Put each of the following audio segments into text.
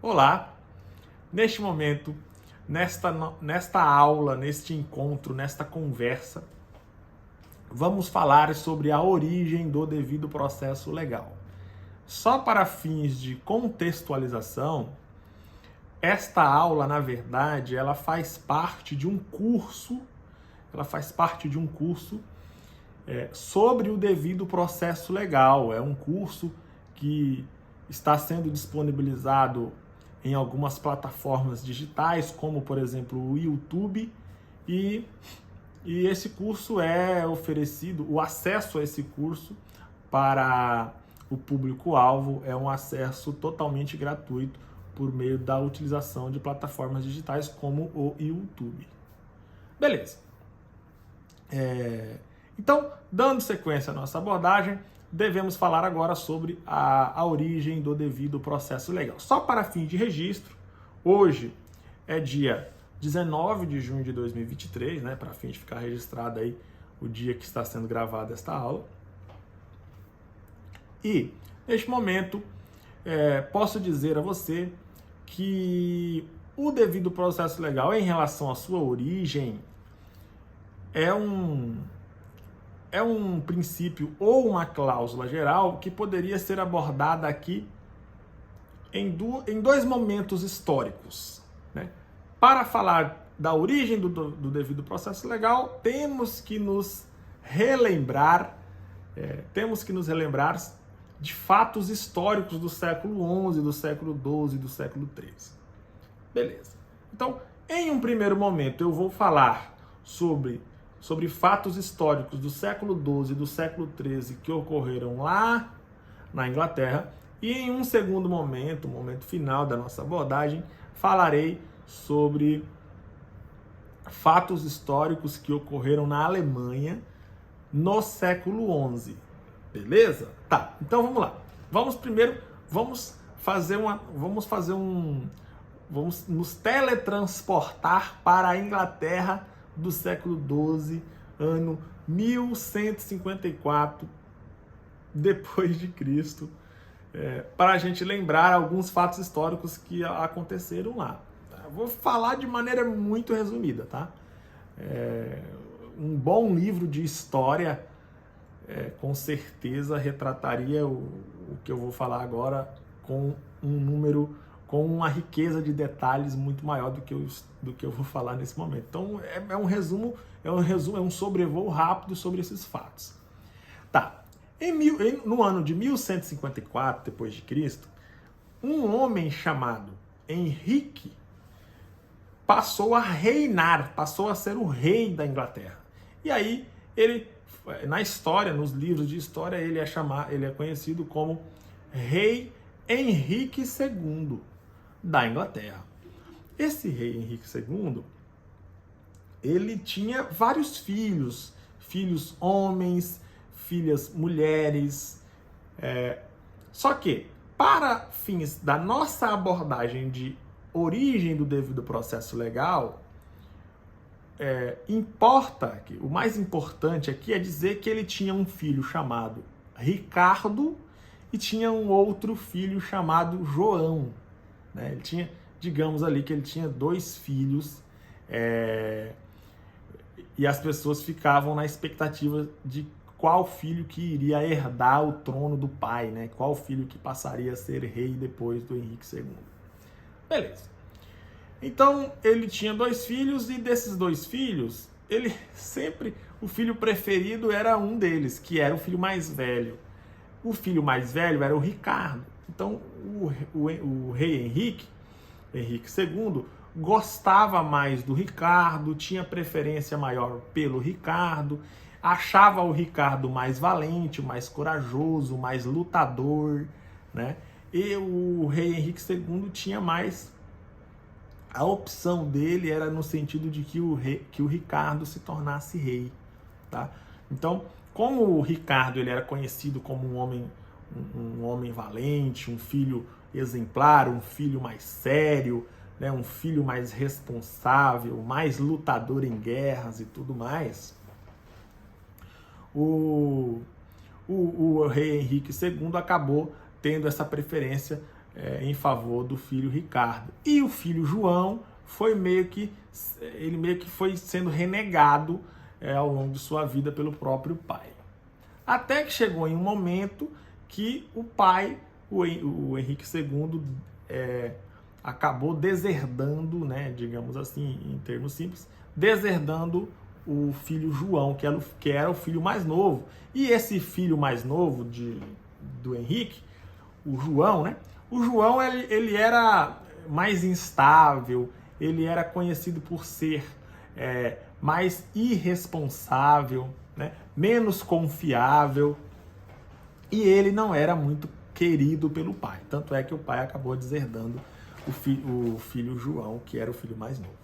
Olá, neste momento, nesta aula, neste encontro, nesta conversa, vamos falar sobre a origem do devido processo legal. Só para fins de contextualização, esta aula, na verdade, ela faz parte de um curso, sobre o devido processo legal. É um curso que está sendo disponibilizado em algumas plataformas digitais, como por exemplo o YouTube, e esse curso é oferecido, o acesso a esse curso para o público-alvo é um acesso totalmente gratuito por meio da utilização de plataformas digitais como o YouTube. Beleza. Então, dando sequência à nossa abordagem, devemos falar agora sobre a origem do devido processo legal. Só para fim de registro, hoje é dia 19 de junho de 2023, né, para fim de ficar registrado aí o dia que está sendo gravada esta aula. E, neste momento, posso dizer a você que o devido processo legal, em relação à sua origem, é um princípio ou uma cláusula geral que poderia ser abordada aqui em dois momentos históricos, né? Para falar da origem do devido processo legal, temos que nos relembrar de fatos históricos do século XI, do século XII e do século XIII. Beleza. Então, em um primeiro momento, eu vou falar sobre fatos históricos do século XII e do século XIII que ocorreram lá na Inglaterra, e em um segundo momento, o momento final da nossa abordagem, falarei sobre fatos históricos que ocorreram na Alemanha no século XI. Beleza? Tá, então vamos lá. Vamos nos teletransportar para a Inglaterra do século XII, ano 1154 depois de Cristo, para a gente lembrar alguns fatos históricos que aconteceram lá. Vou falar de maneira muito resumida, tá? Um bom livro de história, com certeza retrataria o que eu vou falar agora com com uma riqueza de detalhes muito maior do que eu vou falar nesse momento. Então, é um sobrevoo rápido sobre esses fatos. Tá. No ano de 1154 depois de Cristo, um homem chamado Henrique passou a reinar, passou a ser o rei da Inglaterra. E aí, ele, na história, nos livros de história, ele é conhecido como Rei Henrique II da Inglaterra. Esse rei Henrique II, ele tinha vários filhos homens, filhas mulheres, só que, para fins da nossa abordagem de origem do devido processo legal, o mais importante aqui é dizer que ele tinha um filho chamado Ricardo e tinha um outro filho chamado João, né? Ele tinha, digamos ali, que ele tinha dois filhos, e as pessoas ficavam na expectativa de qual filho que iria herdar o trono do pai, né? Qual filho que passaria a ser rei depois do Henrique II. Beleza. Então, ele tinha dois filhos, e desses dois filhos, o filho preferido era um deles, que era o filho mais velho. O filho mais velho era o Ricardo. Então, o rei Henrique II, gostava mais do Ricardo, tinha preferência maior pelo Ricardo, achava o Ricardo mais valente, mais corajoso, mais lutador, né? E o rei Henrique II tinha mais... A opção dele era no sentido de que o Ricardo se tornasse rei, tá? Então, como o Ricardo ele era conhecido como um homem valente, um filho exemplar, um filho mais sério, né, um filho mais responsável, mais lutador em guerras e tudo mais, o rei Henrique II acabou tendo essa preferência em favor do filho Ricardo. E o filho João foi meio que foi sendo renegado ao longo de sua vida pelo próprio pai. Até que chegou em um momento que o pai, o Henrique II, acabou deserdando, né, digamos assim, em termos simples, deserdando o filho João, que era o filho mais novo. E esse filho mais novo do Henrique, o João, né? O João, ele era mais instável, ele era conhecido por ser mais irresponsável, né? Menos confiável, e ele não era muito querido pelo pai. Tanto é que o pai acabou deserdando o filho João, que era o filho mais novo.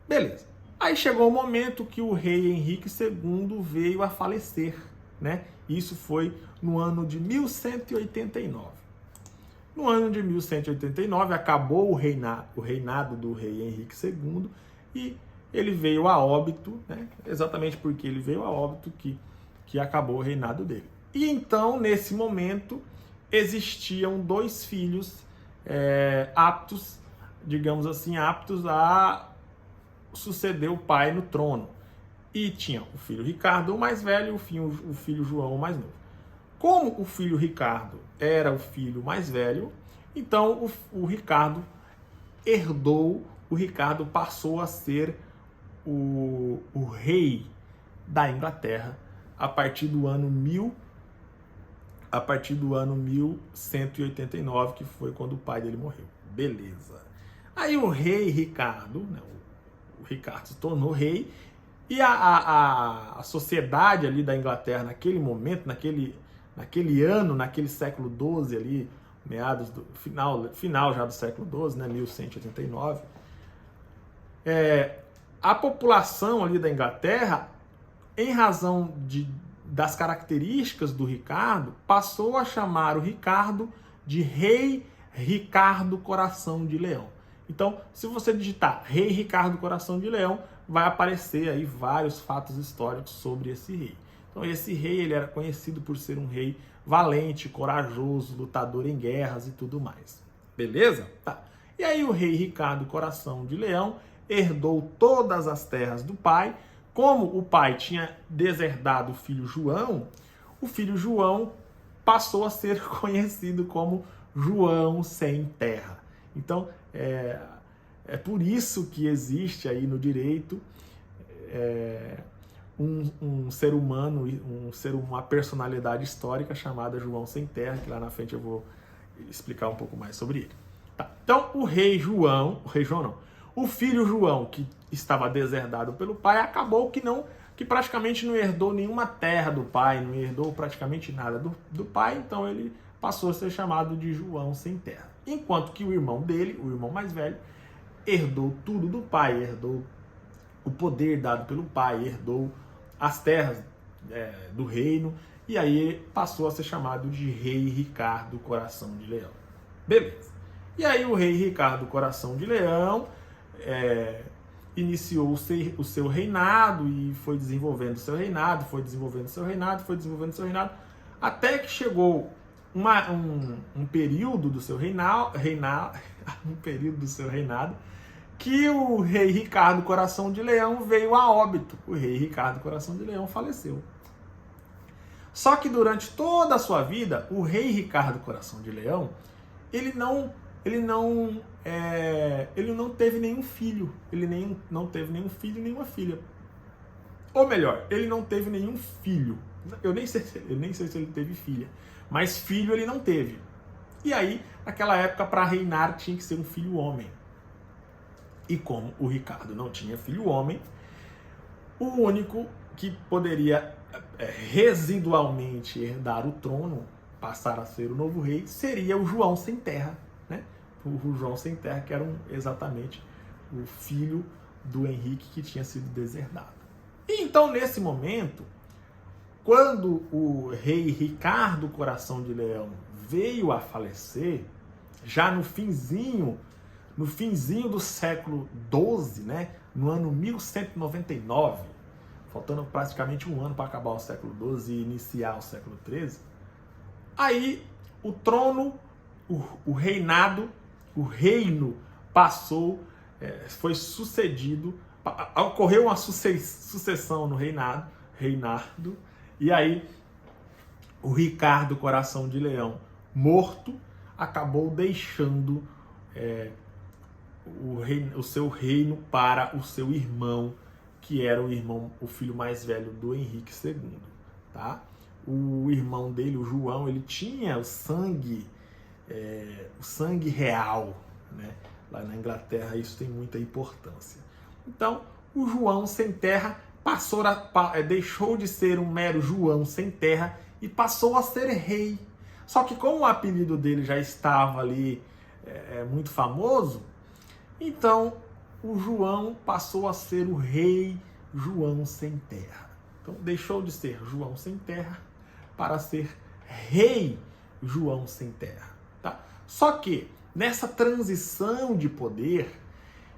Beleza. Aí chegou o momento que o rei Henrique II veio a falecer, né? Isso foi no ano de 1189. No ano de 1189 acabou o reinado do rei Henrique II e ele veio a óbito, né? Exatamente porque ele veio a óbito que acabou o reinado dele. E então, nesse momento, existiam dois filhos aptos, digamos assim, aptos a suceder o pai no trono. E tinha o filho Ricardo, o mais velho, e o filho João, o mais novo. Como o filho Ricardo era o filho mais velho, então o Ricardo herdou, o Ricardo passou a ser o rei da Inglaterra a partir do ano 1189, que foi quando o pai dele morreu. Beleza. Aí o rei Ricardo, né, o Ricardo se tornou rei, e a sociedade ali da Inglaterra naquele momento, naquele ano, naquele século XII ali, meados do final já do século XII, né, 1189, a população ali da Inglaterra, em razão das características do Ricardo, passou a chamar o Ricardo de Rei Ricardo Coração de Leão. Então, se você digitar Rei Ricardo Coração de Leão, vai aparecer aí vários fatos históricos sobre esse rei. Então, esse rei, ele era conhecido por ser um rei valente, corajoso, lutador em guerras e tudo mais. Beleza? Tá. E aí o rei Ricardo Coração de Leão herdou todas as terras do pai. Como o pai tinha deserdado o filho João passou a ser conhecido como João sem terra. Então, é por isso que existe aí no direito um ser humano, uma personalidade histórica chamada João sem terra, que lá na frente eu vou explicar um pouco mais sobre ele. Tá. Então, o filho João, que estava deserdado pelo pai, acabou que praticamente não herdou nenhuma terra do pai, não herdou praticamente nada do pai, então ele passou a ser chamado de João sem terra. Enquanto que o irmão dele, o irmão mais velho, herdou tudo do pai, herdou o poder dado pelo pai, herdou as terras do reino, e aí passou a ser chamado de Rei Ricardo Coração de Leão. Beleza. E aí o Rei Ricardo Coração de Leão iniciou o seu reinado e foi desenvolvendo seu reinado, até que chegou um período do seu reinado, que o rei Ricardo Coração de Leão veio a óbito. O rei Ricardo Coração de Leão faleceu. Só que durante toda a sua vida, o rei Ricardo Coração de Leão, ele não teve nenhum filho. Ele não teve nenhum filho e nenhuma filha. Ou melhor, ele não teve nenhum filho. Eu nem sei se ele teve filha. Mas filho ele não teve. E aí, naquela época, para reinar, tinha que ser um filho homem. E como o Ricardo não tinha filho homem, o único que poderia residualmente herdar o trono, passar a ser o novo rei, seria o João sem terra, né? O João sem terra, que era exatamente o filho do Henrique que tinha sido deserdado. E então, nesse momento, quando o rei Ricardo Coração de Leão veio a falecer, já no finzinho do século XII, né, no ano 1199, faltando praticamente um ano para acabar o século XII e iniciar o século XIII, aí o trono o reino passou, foi sucedido, ocorreu uma sucessão no reinado, e aí o Ricardo Coração de Leão, morto, acabou deixando o seu reino para o seu irmão, que era o filho mais velho do Henrique II, tá? O irmão dele, o João, ele tinha o sangue real, né? Lá na Inglaterra isso tem muita importância. Então, o João sem terra deixou de ser um mero João sem terra e passou a ser rei. Só que como o apelido dele já estava ali muito famoso, então o João passou a ser o rei João sem terra. Então deixou de ser João sem terra para ser rei João sem terra. Tá? Só que nessa transição de poder,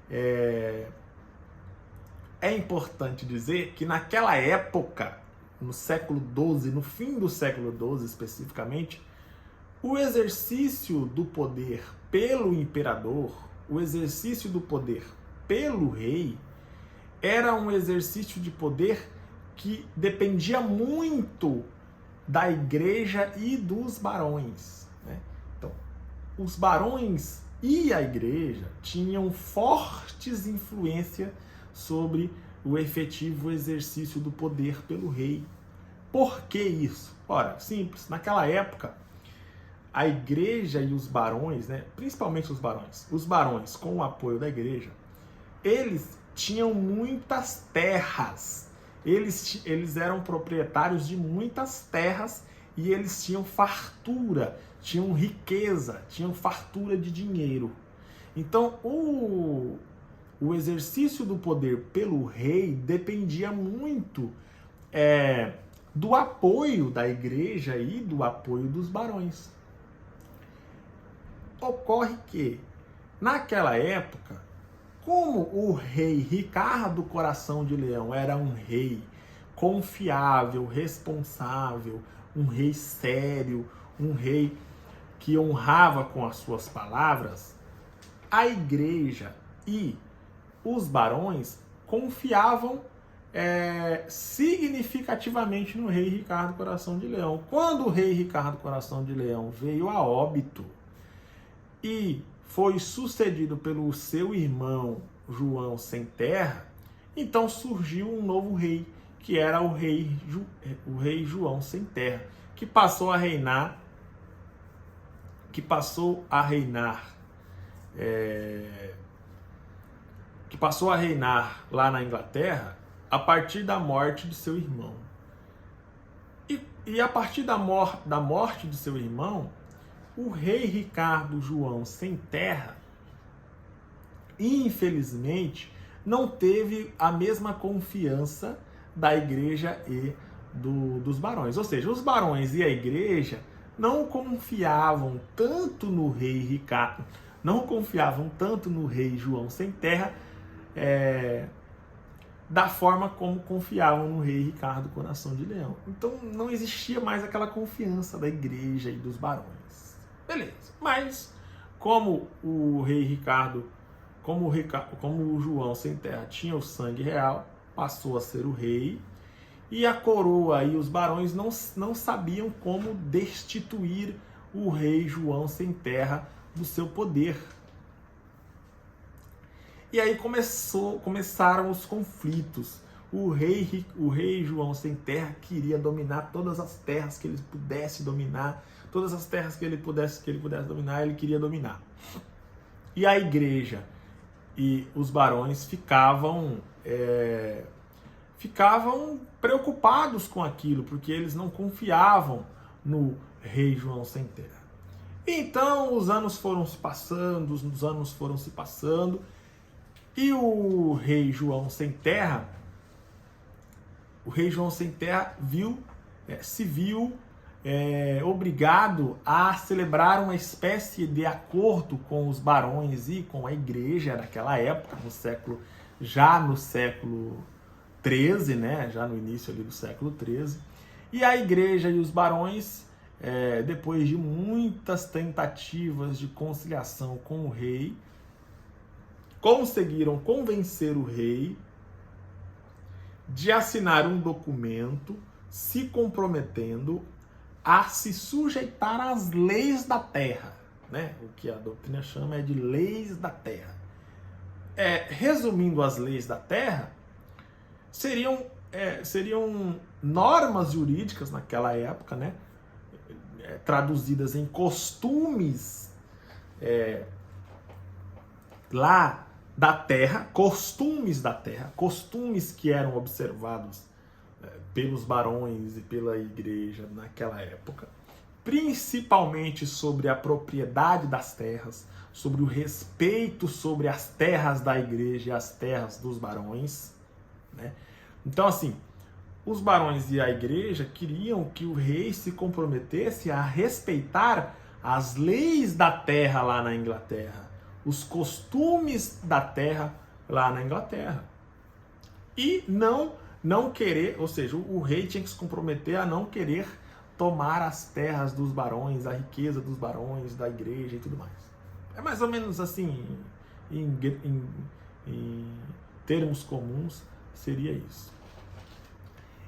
é importante dizer que naquela época, no século XII, no fim do século XII especificamente, o exercício do poder pelo imperador, o exercício do poder pelo rei, era um exercício de poder que dependia muito da igreja e dos barões, né? Então, os barões e a igreja tinham fortes influências sobre o efetivo exercício do poder pelo rei. Por que isso? Ora, simples, naquela época, a igreja e os barões, né, principalmente os barões com o apoio da igreja, eles tinham muitas terras, eles eram proprietários de muitas terras e eles tinham fartura, tinham riqueza, tinham fartura de dinheiro. Então, o exercício do poder pelo rei dependia muito do apoio da igreja e do apoio dos barões. Ocorre que, naquela época, como o rei Ricardo Coração de Leão era um rei confiável, responsável, um rei sério, um rei que honrava com as suas palavras, a igreja e os barões confiavam significativamente no rei Ricardo Coração de Leão. Quando o rei Ricardo Coração de Leão veio a óbito e foi sucedido pelo seu irmão João sem terra, então surgiu um novo rei, que era o rei João sem terra, que passou a reinar lá na Inglaterra a partir da morte de seu irmão. E a partir da morte de seu irmão, o rei Ricardo João sem terra, infelizmente, não teve a mesma confiança da igreja e dos barões. Ou seja, os barões e a igreja não confiavam tanto no rei Ricardo, não confiavam tanto no rei João sem terra, da forma como confiavam no rei Ricardo Coração de Leão. Então não existia mais aquela confiança da igreja e dos barões. Beleza. Mas como o rei Ricardo, como o João sem terra tinha o sangue real, passou a ser o rei, e a coroa e os barões não sabiam como destituir o rei João sem terra do seu poder. E aí começaram os conflitos. O rei João sem terra queria dominar todas as terras que ele pudesse dominar, todas as terras que ele pudesse dominar, ele queria dominar. E a igreja e os barões ficavam preocupados com aquilo, porque eles não confiavam no rei João sem terra. Então os anos foram se passando, e o rei João sem terra, se viu obrigado a celebrar uma espécie de acordo com os barões e com a igreja naquela época, no século XIII, né? Já no início ali do século XIII. E a igreja e os barões depois de muitas tentativas de conciliação com o rei, conseguiram convencer o rei de assinar um documento se comprometendo a se sujeitar às leis da terra, né? O que a doutrina chama de leis da terra. Resumindo, as leis da terra seriam normas jurídicas naquela época, né? Traduzidas em costumes lá da terra, costumes da terra, costumes que eram observados pelos barões e pela igreja naquela época, principalmente sobre a propriedade das terras, sobre o respeito sobre as terras da igreja e as terras dos barões, né? Então, assim, os barões e a igreja queriam que o rei se comprometesse a respeitar as leis da terra lá na Inglaterra, os costumes da terra lá na Inglaterra. E não querer, ou seja, o rei tinha que se comprometer a não querer tomar as terras dos barões, a riqueza dos barões, da igreja e tudo mais. É mais ou menos assim, em termos comuns, seria isso.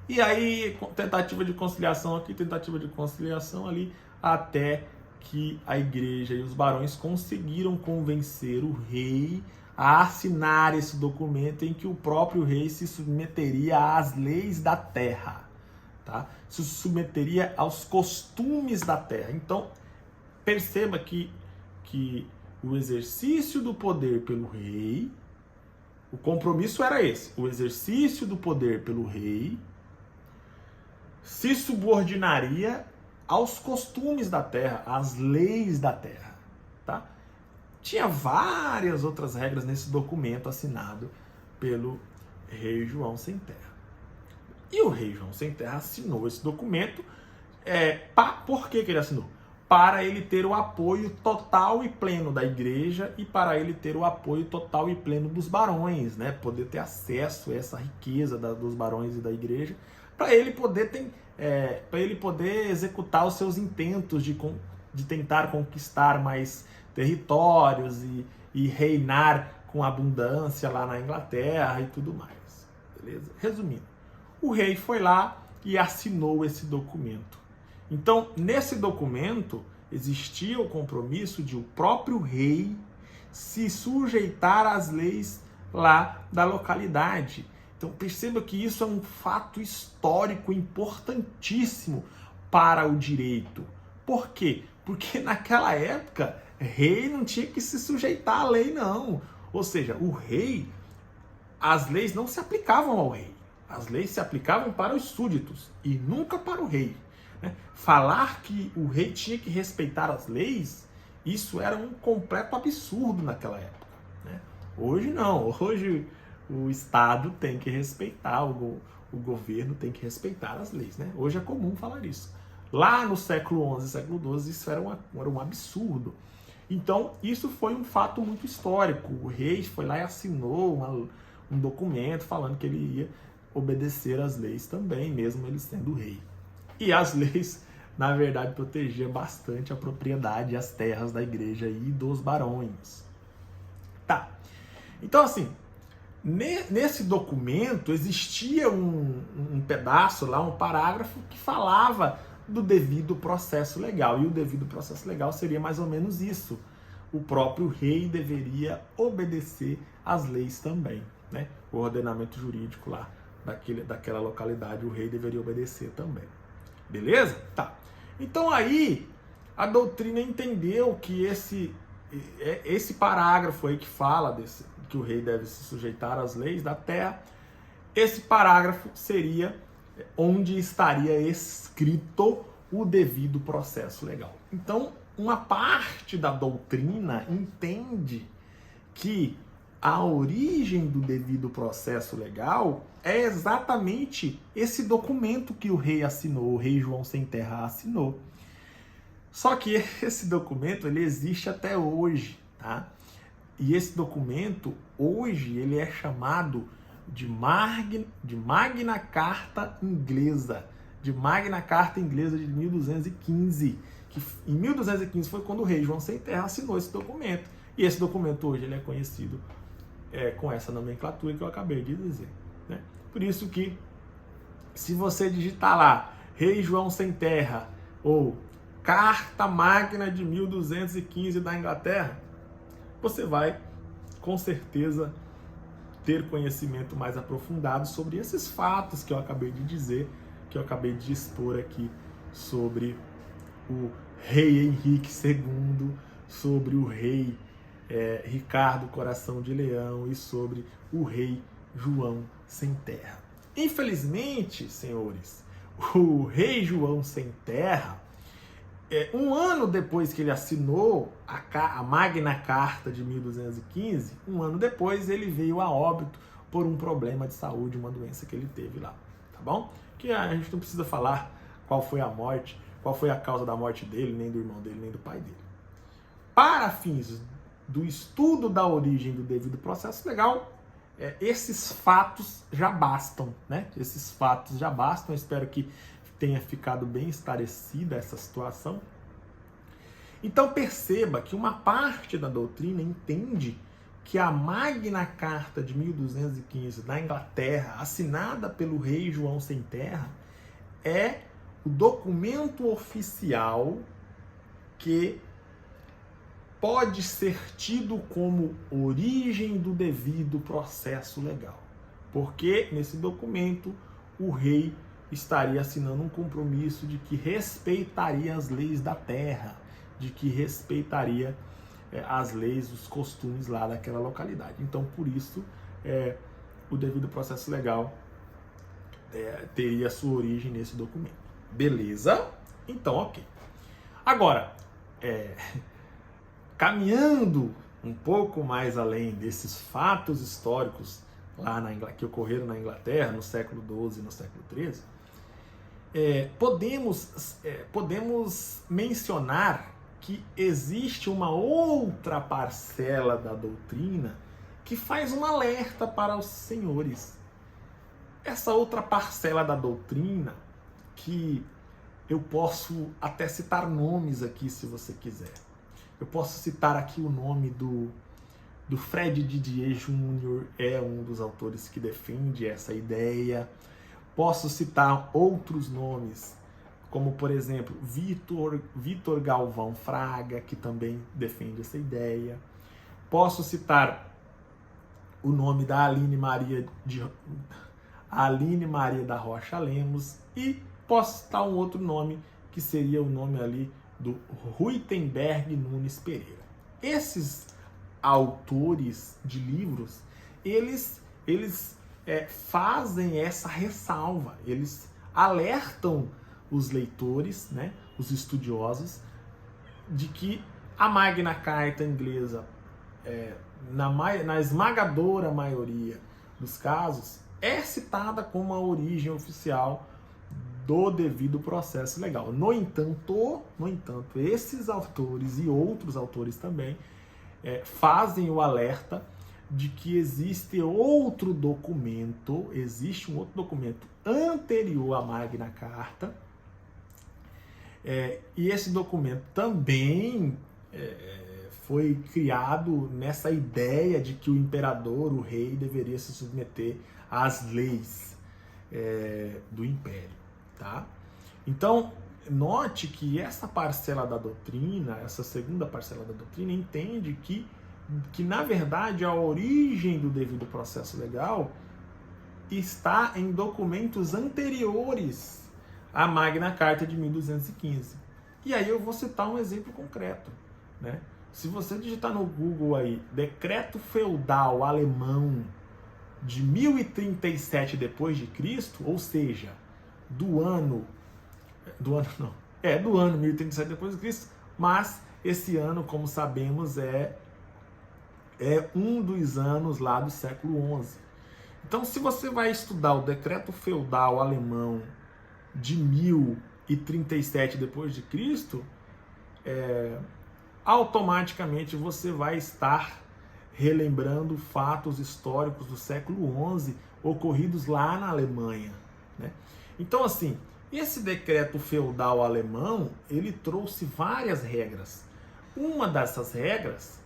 E aí, tentativa de conciliação aqui, tentativa de conciliação ali, até que a igreja e os barões conseguiram convencer o rei a assinar esse documento em que o próprio rei se submeteria às leis da terra, tá? Se submeteria aos costumes da terra. Então, perceba que o exercício do poder pelo rei, o compromisso era esse, o exercício do poder pelo rei se subordinaria aos costumes da terra, às leis da terra, tá? Tinha várias outras regras nesse documento assinado pelo rei João Sem Terra. E o rei João Sem Terra assinou esse documento. Por que ele assinou? Para ele ter o apoio total e pleno da igreja e para ele ter o apoio total e pleno dos barões, né? Poder ter acesso a essa riqueza dos barões e da igreja, para ele poder executar os seus intentos de tentar conquistar mais territórios e reinar com abundância lá na Inglaterra e tudo mais. Beleza? Resumindo, o rei foi lá e assinou esse documento. Então, nesse documento, existia o compromisso de o próprio rei se sujeitar às leis lá da localidade. Então, perceba que isso é um fato histórico importantíssimo para o direito. Por quê? Porque naquela época, rei não tinha que se sujeitar à lei, não. Ou seja, o rei, as leis não se aplicavam ao rei. As leis se aplicavam para os súditos e nunca para o rei. Falar que o rei tinha que respeitar as leis, isso era um completo absurdo naquela época, né? Hoje não, hoje o Estado tem que respeitar, o governo tem que respeitar as leis, né? Hoje é comum falar isso. Lá no século XI, século XII, isso era um absurdo. Então, isso foi um fato muito histórico. O rei foi lá e assinou um documento falando que ele ia obedecer às leis também, mesmo ele sendo rei. E as leis, na verdade, protegiam bastante a propriedade e as terras da igreja e dos barões. Tá. Então, assim, nesse documento existia um pedaço lá, um parágrafo que falava do devido processo legal. E o devido processo legal seria mais ou menos isso. O próprio rei deveria obedecer às leis também, né? O ordenamento jurídico lá daquela localidade, o rei deveria obedecer também. Beleza? Tá. Então aí a doutrina entendeu que esse parágrafo aí que fala que o rei deve se sujeitar às leis da terra, esse parágrafo seria onde estaria escrito o devido processo legal. Então, uma parte da doutrina entende que a origem do devido processo legal é exatamente esse documento que o rei assinou, o rei João Sem Terra assinou. Só que esse documento ele existe até hoje, tá? E esse documento, hoje, ele é chamado de Magna Carta Inglesa. de Magna Carta Inglesa de 1215, que em 1215 foi quando o rei João Sem Terra assinou esse documento. E esse documento hoje ele é conhecido com essa nomenclatura que eu acabei de dizer, né? Por isso que, se você digitar lá Rei João Sem Terra ou Carta Magna de 1215 da Inglaterra, você vai com certeza ter conhecimento mais aprofundado sobre esses fatos que eu acabei de dizer, que eu acabei de expor aqui sobre o rei Henrique II, sobre o rei Ricardo Coração de Leão e sobre o rei João Sem Terra. Infelizmente, senhores, o rei João Sem Terra, um ano depois que ele assinou a Magna Carta de 1215, um ano depois ele veio a óbito por um problema de saúde, uma doença que ele teve lá, tá bom? Que a gente não precisa falar qual foi a morte, qual foi a causa da morte dele, nem do irmão dele, nem do pai dele. Para fins do estudo da origem do devido processo legal, esses fatos já bastam, né? Esses fatos já bastam. Eu espero que tenha ficado bem esclarecida essa situação. Então perceba que uma parte da doutrina entende que a Magna Carta de 1215 da Inglaterra, assinada pelo rei João Sem Terra, é o documento oficial que pode ser tido como origem do devido processo legal. Porque nesse documento o rei estaria assinando um compromisso de que respeitaria as leis da terra, de que respeitaria as leis, os costumes lá daquela localidade. Então, por isso, o devido processo legal teria sua origem nesse documento. Beleza? Então, ok. Agora, caminhando um pouco mais além desses fatos históricos lá que ocorreram na Inglaterra no século XII e no século XIII, podemos mencionar que existe uma outra parcela da doutrina que faz um alerta para os senhores. Essa outra parcela da doutrina, que eu posso até citar nomes aqui se você quiser. Eu posso citar aqui o nome do Fred Didier Jr., é um dos autores que defende essa ideia. Posso citar outros nomes, como, por exemplo, Vitor Galvão Fraga, que também defende essa ideia. Posso citar o nome da Aline Maria da Rocha Lemos, e posso citar um outro nome, que seria o nome ali do Ruitenberg Nunes Pereira. Esses autores de livros, eles fazem essa ressalva, eles alertam os leitores, né, os estudiosos, de que a Magna Carta Inglesa, na esmagadora maioria dos casos, é citada como a origem oficial do devido processo legal. No entanto, esses autores e outros autores também fazem o alerta de que existe um outro documento anterior à Magna Carta, e esse documento também foi criado nessa ideia de que o imperador, o rei, deveria se submeter às leis do império. Tá? Então, note que essa parcela da doutrina, essa segunda parcela da doutrina, entende que na verdade a origem do devido processo legal está em documentos anteriores à Magna Carta de 1215. E aí eu vou citar um exemplo concreto, né? Se você digitar no Google aí, decreto feudal alemão de 1037 depois de Cristo, ou seja, do ano 1037 depois de Cristo, mas esse ano, como sabemos, é um dos anos lá do século XI. Então, se você vai estudar o decreto feudal alemão de 1037 depois de Cristo, automaticamente você vai estar relembrando fatos históricos do século XI ocorridos lá na Alemanha, né? Então, assim, Esse decreto feudal alemão, ele trouxe várias regras. Uma dessas regras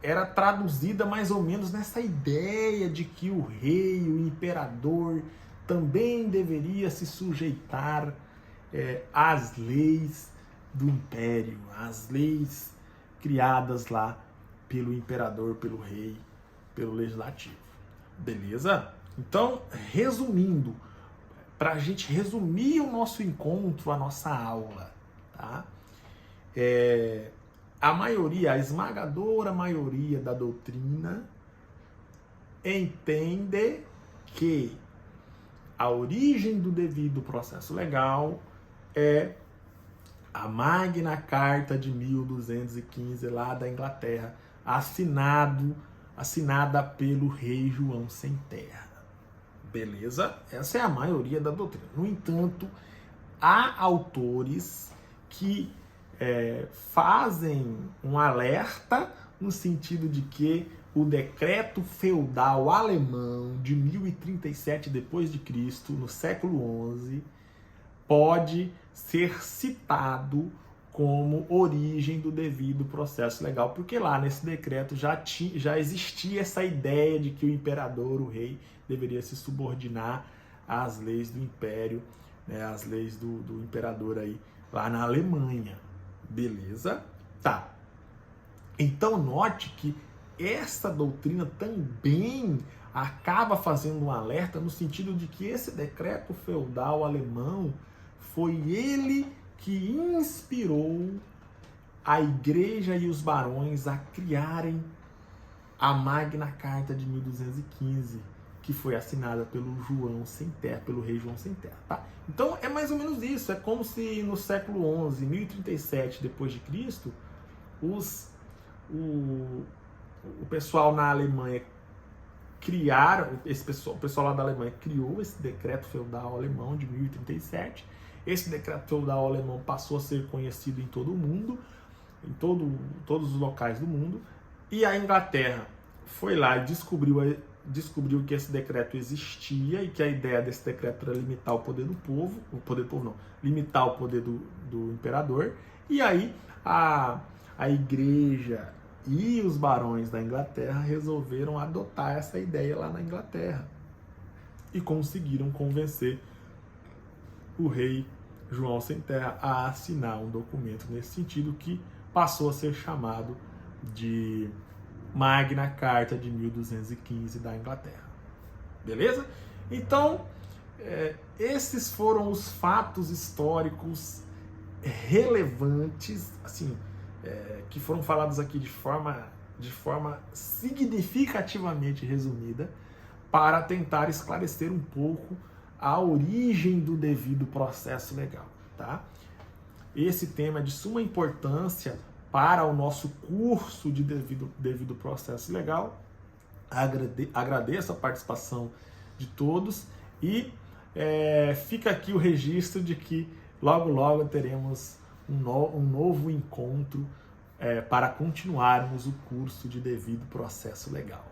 era traduzida mais ou menos nessa ideia de que o rei, o imperador, também deveria se sujeitar às leis do império, às leis criadas lá pelo imperador, pelo rei, pelo legislativo. Beleza? Então, resumindo, para a gente resumir o nosso encontro, a nossa aula, tá? A esmagadora maioria da doutrina entende que a origem do devido processo legal é a Magna Carta de 1215 lá da Inglaterra, assinada pelo rei João Sem Terra. Beleza? Essa é a maioria da doutrina. No entanto, há autores que fazem um alerta no sentido de que o decreto feudal alemão de 1037 d.C., no século XI, pode ser citado como origem do devido processo legal, porque lá nesse decreto já existia essa ideia de que o imperador, o rei, deveria se subordinar às leis do império, né, às leis do imperador aí, lá na Alemanha. Beleza? Tá. Então note que essa doutrina também acaba fazendo um alerta no sentido de que esse decreto feudal alemão foi ele que inspirou a igreja e os barões a criarem a Magna Carta de 1215, que foi assinada pelo João Sem Terra, pelo rei João Sem Terra, tá? Então é mais ou menos isso, é como se no século XI, 1037 d.C., o pessoal na Alemanha o pessoal lá da Alemanha criou esse decreto feudal alemão de 1037. Esse decreto feudal alemão passou a ser conhecido em todo o mundo, em todos os locais do mundo, e a Inglaterra foi lá e descobriu que esse decreto existia e que a ideia desse decreto era limitar o poder do povo, limitar o poder do imperador, e aí a igreja e os barões da Inglaterra resolveram adotar essa ideia lá na Inglaterra e conseguiram convencer o rei João Sem Terra a assinar um documento nesse sentido que passou a ser chamado de Magna Carta de 1215 da Inglaterra. Beleza? Então, esses foram os fatos históricos relevantes, assim, que foram falados aqui de forma significativamente resumida, para tentar esclarecer um pouco a origem do devido processo legal, tá? Esse tema é de suma importância para o nosso curso de devido processo legal. Agradeço a participação de todos e fica aqui o registro de que logo teremos um novo encontro para continuarmos o curso de devido processo legal.